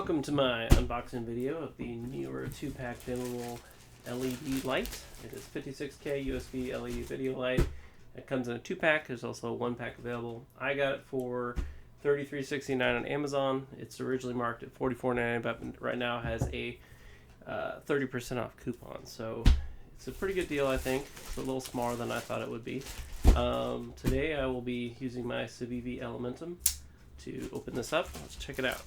Welcome to my unboxing video of the Neewer 2-pack dimmable LED light. It is 56K USB LED video light. It comes in a 2-pack. There's also a 1-pack available. I got it for $33.69 on Amazon. It's originally marked at $44.99, but right now has a 30% off coupon. So it's a pretty good deal, I think. It's a little smaller than I thought it would be. Today I will be using my CIVIVI Elementum to open this up. Let's check it out.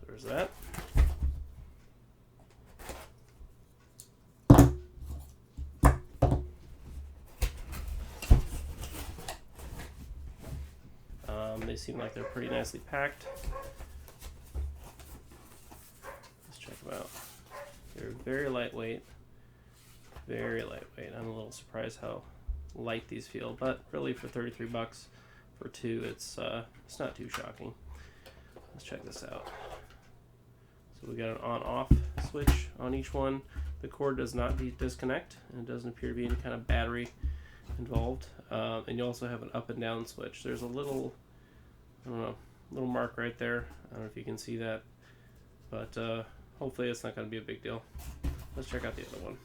There's that. They seem like they're pretty nicely packed. Let's check them out. They're very lightweight. Very lightweight. I'm a little surprised how light these feel, but really for 33 bucks for two, it's not too shocking. Let's check this out. So we got an on-off switch on each one. The cord does not disconnect, and it doesn't appear to be any kind of battery involved. And you also have an up and down switch. There's a little, I don't know, little mark right there. I don't know if you can see that, but hopefully it's not going to be a big deal. Let's check out the other one.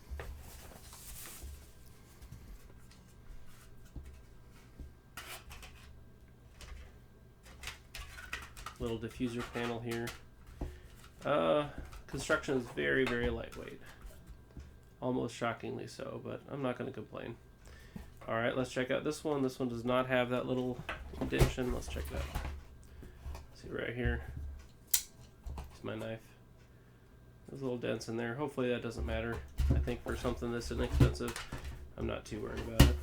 Little diffuser panel here. Construction is very, very lightweight. Almost shockingly so, but I'm not going to complain. Alright, let's check out this one. This one does not have that little indentation. Let's check that out. See right here. It's my knife. There's little dents in there. Hopefully that doesn't matter. I think for something this inexpensive, I'm not too worried about it.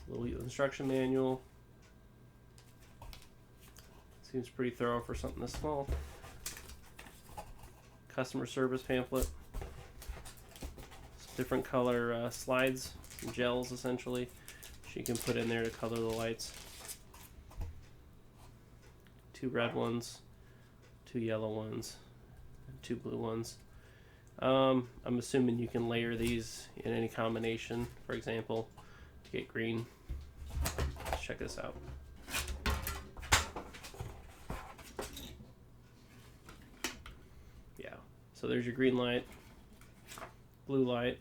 A little instruction manual. Seems pretty thorough for something this small. Customer service pamphlet. Some different color slides, some gels essentially, which you can put in there to color the lights. 2 red ones, 2 yellow ones, and 2 blue ones. I'm assuming you can layer these in any combination. For example, get green. Let's check this out. Yeah, so there's your green light, blue light,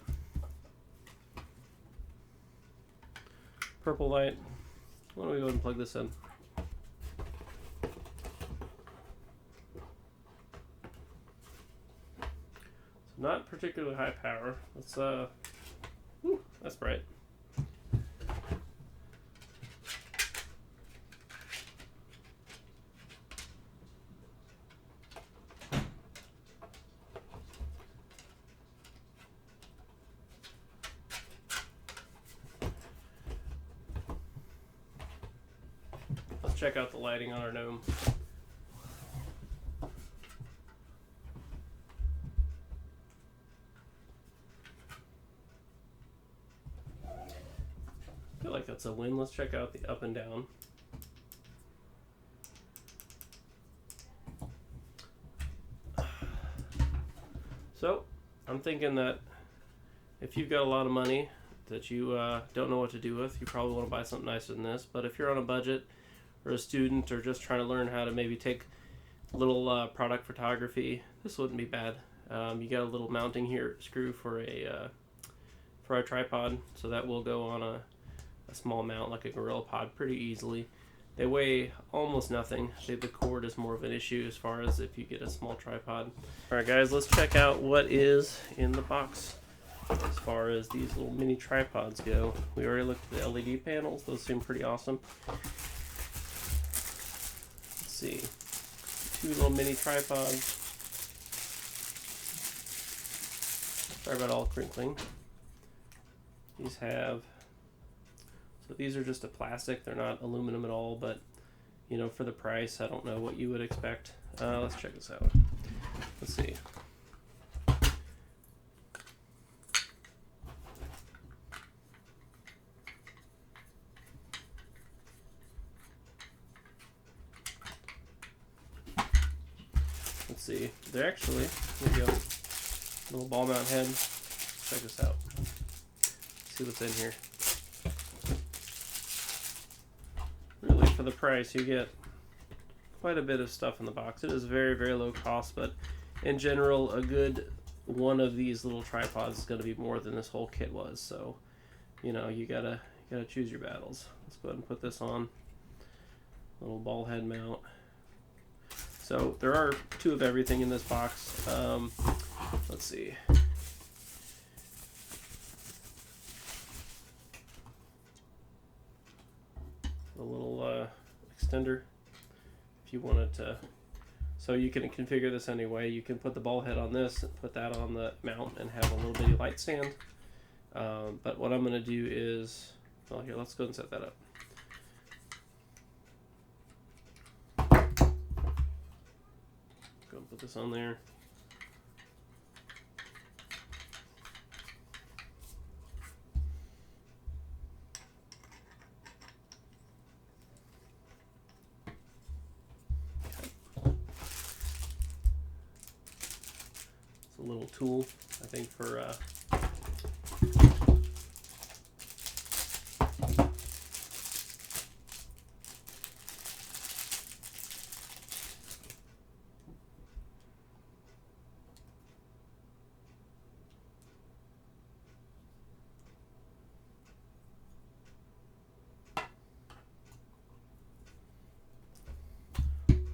purple light. Why don't we go ahead and plug this in? So not particularly high power. Let's that's bright. Let's check out the lighting on our gnome. I feel like that's a win. Let's check out the up and down. So I'm thinking that if you've got a lot of money that you don't know what to do with, you probably want to buy something nicer than this. But if you're on a budget or a student or just trying to learn how to maybe take a little product photography, this wouldn't be bad. You got a little mounting here screw for a tripod, so that will go on a small mount like a Gorilla Pod pretty easily. They weigh almost nothing. The cord is more of an issue as far as if you get a small tripod. Alright guys, let's check out what is in the box as far as these little mini tripods go. We already looked at the LED panels. Those seem pretty awesome. Let's see. 2 little mini tripods. Sorry about all crinkling. These have, so these are just a plastic. They're not aluminum at all, but you know, for the price, I don't know what you would expect. Let's check this out. Let's see. see. They're actually, here you go, little ball mount head. Check this out. See what's in here. Really, for the price, you get quite a bit of stuff in the box. It is very, very low cost, but in general, a good one of these little tripods is going to be more than this whole kit was. So, you know, you gotta choose your battles. Let's go ahead and put this on. Little ball head mount. So there are 2 of everything in this box. Let's see. A little extender if you wanted to. So you can configure this anyway. You can put the ball head on this, put that on the mount, and have a little bitty light stand. But what I'm going to do is, well, here, let's go and set that up. Go and put this on there. A little tool, I think, for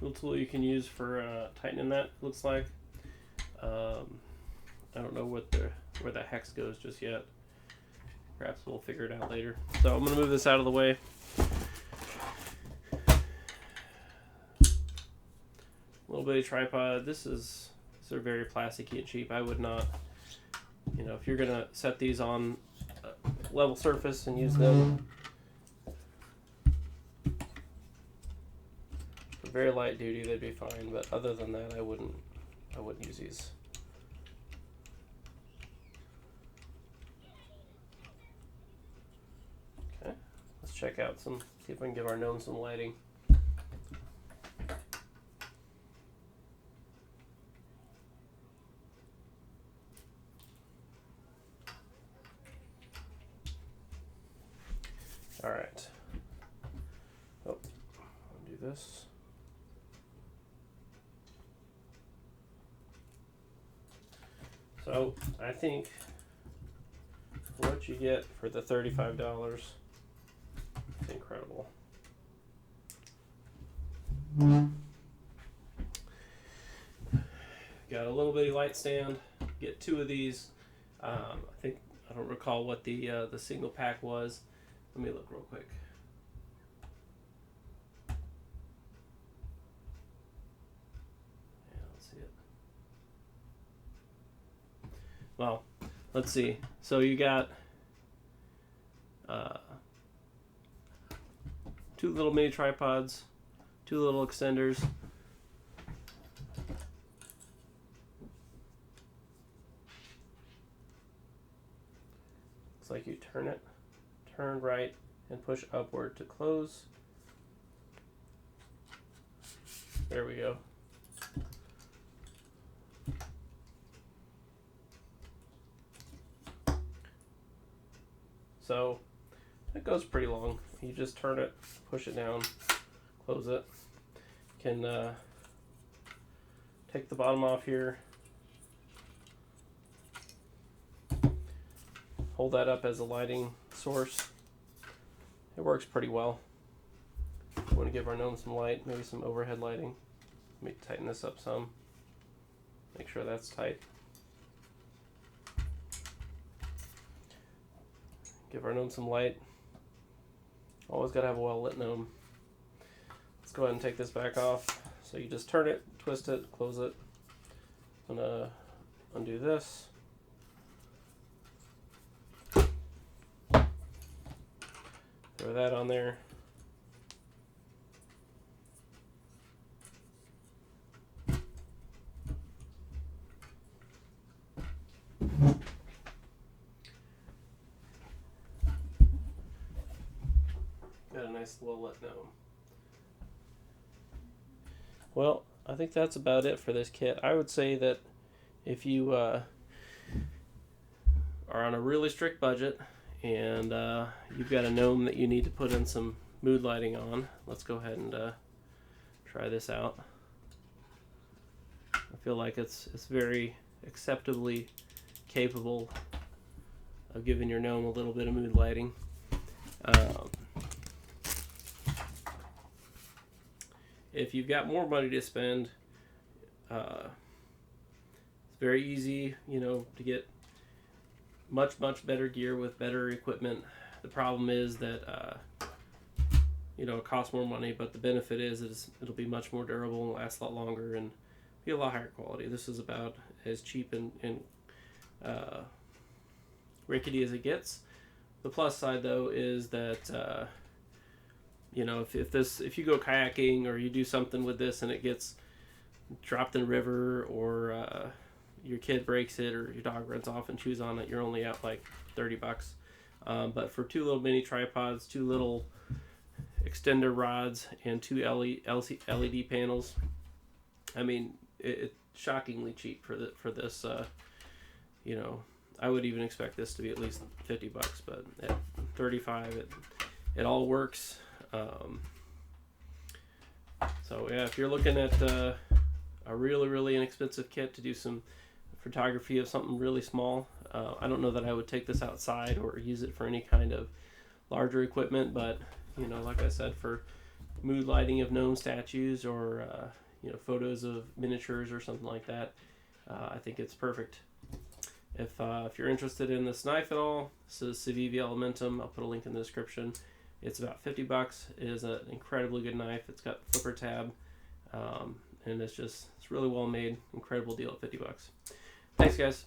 little tool you can use for tightening that, looks like. I don't know where the hex goes just yet. Perhaps we'll figure it out later. So I'm going to move this out of the way. Little bitty tripod. These are very plasticky and cheap. I would not, you know, if you're going to set these on a level surface and use them for very light duty, they'd be fine. But other than that, I wouldn't use these. Check out see if we can give our gnome some lighting. All right. Oh, I'll do this. So I think what you get for the $35. Incredible. Got a little bitty light stand. Get 2 of these. I don't recall what the single pack was. Let me look real quick. Yeah, let's see it. Well, let's see. So you got 2 little mini tripods, 2 little extenders. Looks like you turn right and push upward to close. There we go. So it goes pretty long. You just turn it, push it down, close it. You can take the bottom off here, hold that up as a lighting source. It works pretty well. We want to give our gnome some light, maybe some overhead lighting. Let me tighten this up some. Make sure that's tight. Give our gnome some light. Always got to have a well lit gnome. Let's go ahead and take this back off. So you just turn it, twist it, close it. I'm gonna undo this. Throw that on there. Got a nice well lit gnome. Well, I think that's about it for this kit. I would say that if you are on a really strict budget and you've got a gnome that you need to put in some mood lighting on, let's go ahead and try this out. I feel like it's very acceptably capable of giving your gnome a little bit of mood lighting. If you've got more money to spend, it's very easy, to get much better gear with better equipment. The problem is that it costs more money, but the benefit is it'll be much more durable and last a lot longer and be a lot higher quality. This is about as cheap and rickety as it gets. The plus side though is that if you go kayaking or you do something with this and it gets dropped in a river, or your kid breaks it, or your dog runs off and chews on it, you're only out like $30. But for 2 little mini tripods, 2 little extender rods, and 2 LED panels, I mean, it's shockingly cheap for this. I would even expect this to be at least $50, but at $35, it all works. So yeah, if you're looking at a really inexpensive kit to do some photography of something really small, I don't know that I would take this outside or use it for any kind of larger equipment, but like I said, for mood lighting of gnome statues or photos of miniatures or something like that, I think it's perfect. If you're interested in this knife at all, this is CIVIVI Elementum. I'll put a link in the description. It's about $50. It is an incredibly good knife. It's got flipper tab, and it's really well made. Incredible deal at $50. Thanks, guys.